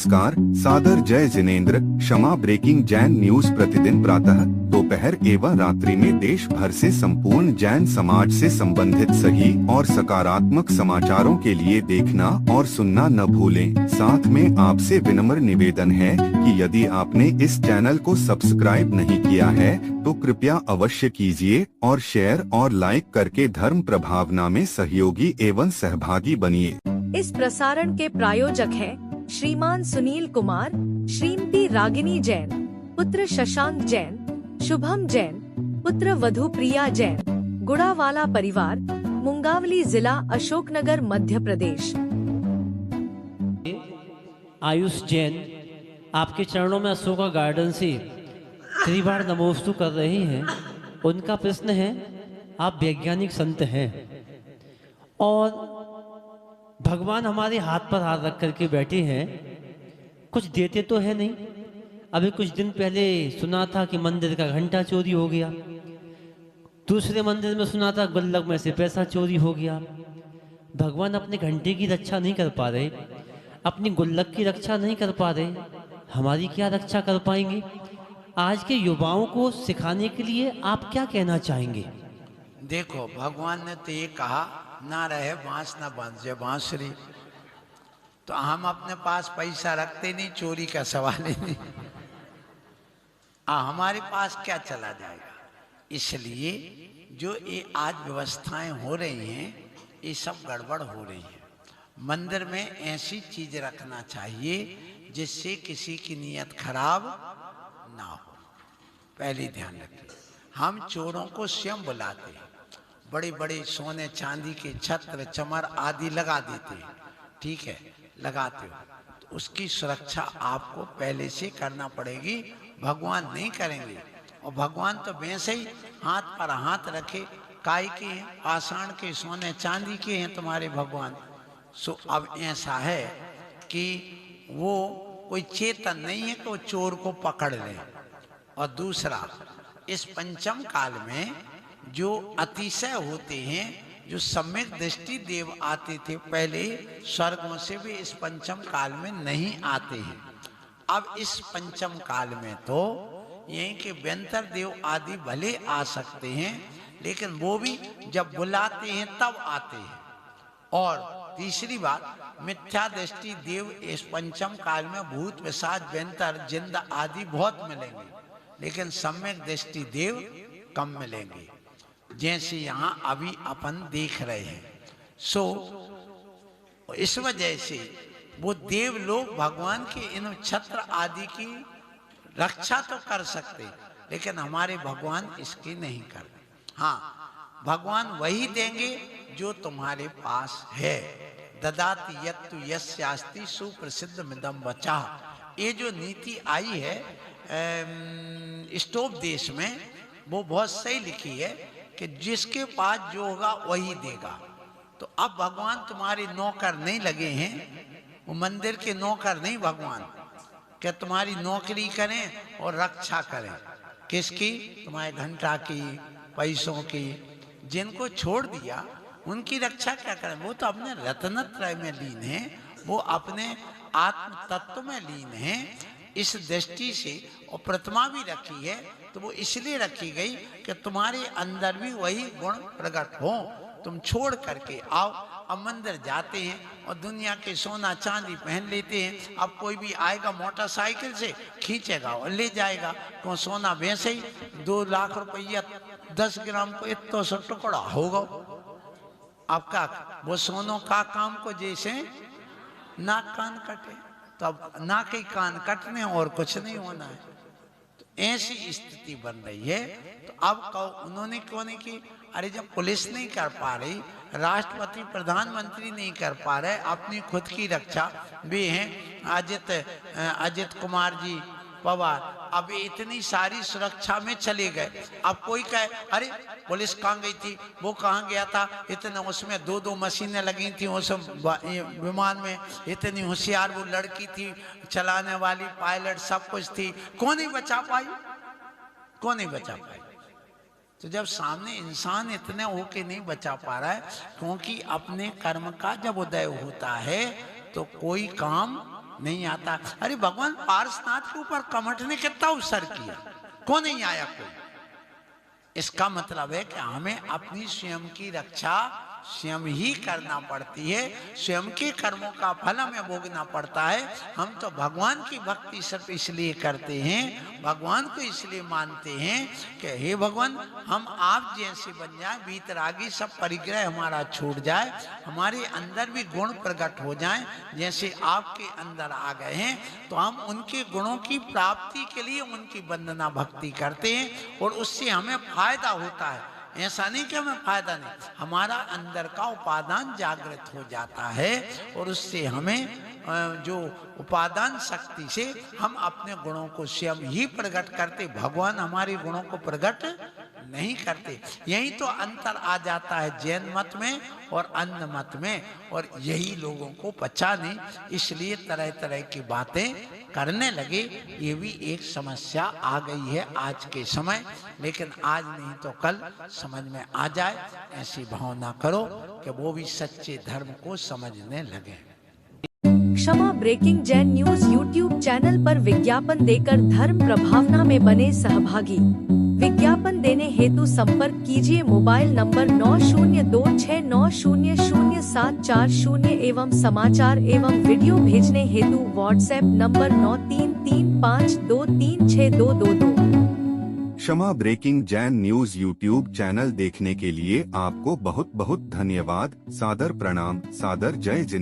नमस्कार, सादर जय जिनेंद्र। क्षमा ब्रेकिंग जैन न्यूज प्रतिदिन प्रातः, दोपहर एवं रात्रि में देश भर से संपूर्ण जैन समाज से संबंधित सही और सकारात्मक समाचारों के लिए देखना और सुनना न भूलें। साथ में आपसे विनम्र निवेदन है कि यदि आपने इस चैनल को सब्सक्राइब नहीं किया है तो कृपया अवश्य कीजिए और शेयर और लाइक करके धर्म प्रभावना में सहयोगी एवं सहभागी बनिए। इस प्रसारण के प्रायोजक हैं श्रीमान सुनील कुमार, श्रीमती रागिनी जैन, पुत्र शशांक जैन, शुभम जैन, पुत्र वधु प्रिया जैन, गुड़ावाला परिवार, मुंगावली जिला, अशोकनगर, मध्य प्रदेश। आयुष जैन आपके चरणों में अशोका गार्डन से त्रिबार नमोस्तु कर रहे हैं। उनका प्रश्न है, आप वैज्ञानिक संत हैं और भगवान हमारे हाथ पर हाथ रख करके बैठे हैं, कुछ देते तो है नहीं। अभी कुछ दिन पहले सुना था कि मंदिर का घंटा चोरी हो गया, दूसरे मंदिर में सुना था गुल्लक में से पैसा चोरी हो गया। भगवान अपने घंटे की रक्षा नहीं कर पा रहे, अपनी गुल्लक की रक्षा नहीं कर पा रहे, हमारी क्या रक्षा कर पाएंगे? आज के युवाओं को सिखाने के लिए आप क्या कहना चाहेंगे? देखो, भगवान ने तो ये कहा, ना रहे बांस ना बांधे बांसुरी। तो हम अपने पास पैसा रखते नहीं, चोरी का सवाल ही नहीं। हमारे पास क्या चला जाएगा? इसलिए जो ये आज व्यवस्थाएं हो रही हैं, ये सब गड़बड़ हो रही है। मंदिर में ऐसी चीज रखना चाहिए जिससे किसी की नीयत खराब ना हो। पहले ध्यान रखिए, हम चोरों को स्वयं बुलाते हैं, बड़े बड़े सोने चांदी के छत्र चमर आदि लगा देते हैं, ठीक है, लगाते हो तो उसकी सुरक्षा आपको पहले से करना पड़ेगी। भगवान नहीं करेंगे, और भगवान तो वैसे ही हाथ पर हाथ रखे काय के हैं, पाषाण के, सोने चांदी के हैं तुम्हारे भगवान। सो अब ऐसा है कि वो कोई चेतन नहीं है कि वो चोर को पकड़ ले। और दूसरा, इस पंचम काल में जो अतिशय होते हैं, जो सम्यक दृष्टि देव आते थे पहले स्वर्गों से, भी इस पंचम काल में नहीं आते हैं। अब इस पंचम काल में तो यहीं के व्यंतर देव आदि भले आ सकते हैं, लेकिन वो भी जब बुलाते हैं तब आते हैं। और तीसरी बात, मिथ्या दृष्टि देव इस पंचम काल में भूत पिशाच व्यंतर जिंद आदि बहुत मिलेंगे, लेकिन सम्यक दृष्टि देव कम मिलेंगे, जैसे यहाँ अभी अपन देख रहे हैं। सो इस वजह से वो देव लोग भगवान के इन छत्र आदि की रक्षा तो कर सकते, लेकिन हमारे भगवान इसकी नहीं करते। हाँ, भगवान वही देंगे जो तुम्हारे पास है। ददाति यत्तु यस्यास्ति सुप्रसिद्ध मिदम वचा। ये जो नीति आई है स्टोप देश में, वो बहुत सही लिखी है कि जिसके पास जो होगा वही देगा। तो अब भगवान तुम्हारे नौकर नहीं लगे हैं, वो मंदिर के नौकर नहीं भगवान, कि तुम्हारी नौकरी करें और रक्षा करें। किसकी? तुम्हारे घंटा की, पैसों की। जिनको छोड़ दिया उनकी रक्षा क्या करें? वो तो अपने रत्नत्रय में लीन है, वो अपने आत्म तत्व में लीन है। इस दृष्टि से और प्रतिमा भी रखी है, तो वो इसलिए रखी गई कि तुम्हारे अंदर भी वही गुण प्रकट हो। तुम छोड़ करके आओ। अब मंदिर जाते हैं और दुनिया के सोना चांदी पहन लेते हैं। अब कोई भी आएगा मोटरसाइकिल से, खींचेगा और ले जाएगा। तो सोना वैसे ही 2 लाख रुपया 10 ग्राम को इतना सा टुकड़ा होगा। आपका वो सोनों का काम को जैसे नाक कान कटे, तो अब नाक ही कान कटने और कुछ नहीं होना है। तो ऐसी स्थिति बन रही है। तो अब कहो उन्होंने क्यों नहीं की? अरे जब पुलिस नहीं कर पा रही, राष्ट्रपति प्रधानमंत्री नहीं कर पा रहे अपनी खुद की रक्षा, भी हैं अजित कुमार जी पवार, अब इतनी सारी सुरक्षा में चले गए। अब कोई कहे अरे पुलिस कहाँ गई थी, वो कहाँ गया था, इतना उसमें 2-2 मशीनें लगी थी उस विमान में, इतनी होशियार वो लड़की थी, चलाने वाली पायलट सब कुछ थी, कौन नहीं बचा पाई? कौन नहीं बचा पाई? तो जब सामने इंसान इतने होके नहीं बचा पा रहा है, क्योंकि अपने कर्म का जब उदय होता है तो कोई काम नहीं आता। अरे भगवान पार्श्वनाथ के ऊपर कमठ ने कितना उत्सर्ग किया, कौन नहीं आया कोई। इसका मतलब है कि हमें अपनी स्वयं की रक्षा स्वयं ही करना पड़ती है, स्वयं के कर्मों का फल हमें भोगना पड़ता है। हम तो भगवान की भक्ति सिर्फ इसलिए करते हैं, भगवान को इसलिए मानते हैं कि हे भगवान हम आप जैसे बन जाए, वीतरागी सब परिग्रह हमारा छूट जाए, हमारे अंदर भी गुण प्रकट हो जाए जैसे आपके अंदर आ गए हैं, तो हम उनके गुणों की प्राप्ति के लिए उनकी वंदना भक्ति करते हैं और उससे हमें फायदा होता है। ऐसा नहीं कि हमें फायदा नहीं, हमारा अंदर का उपादान जागृत हो जाता है और उससे हमें जो उपादान शक्ति से हम अपने गुणों को स्वयं ही प्रकट करते, भगवान हमारे गुणों को प्रकट नहीं करते। यही तो अंतर आ जाता है जैन मत में और अन्य मत में, और यही लोगों को पचा नहीं, इसलिए तरह तरह की बातें करने लगे। ये भी एक समस्या आ गई है आज के समय, लेकिन आज नहीं तो कल समझ में आ जाए, ऐसी भावना करो कि वो भी सच्चे धर्म को समझने लगे। Kshama breaking Jain news YouTube channel पर विज्ञापन देकर धर्म प्रभावना में बने सहभागी। विज्ञापन देने हेतु संपर्क कीजिए मोबाइल नंबर 9026900740 एवं समाचार एवं वीडियो भेजने हेतु WhatsApp number 9335236222। Kshama breaking Jain news YouTube channel देखने के लिए आपको बहुत बहुत धन्यवाद। सादर प्रणाम, सादर जय जिनेंद्र।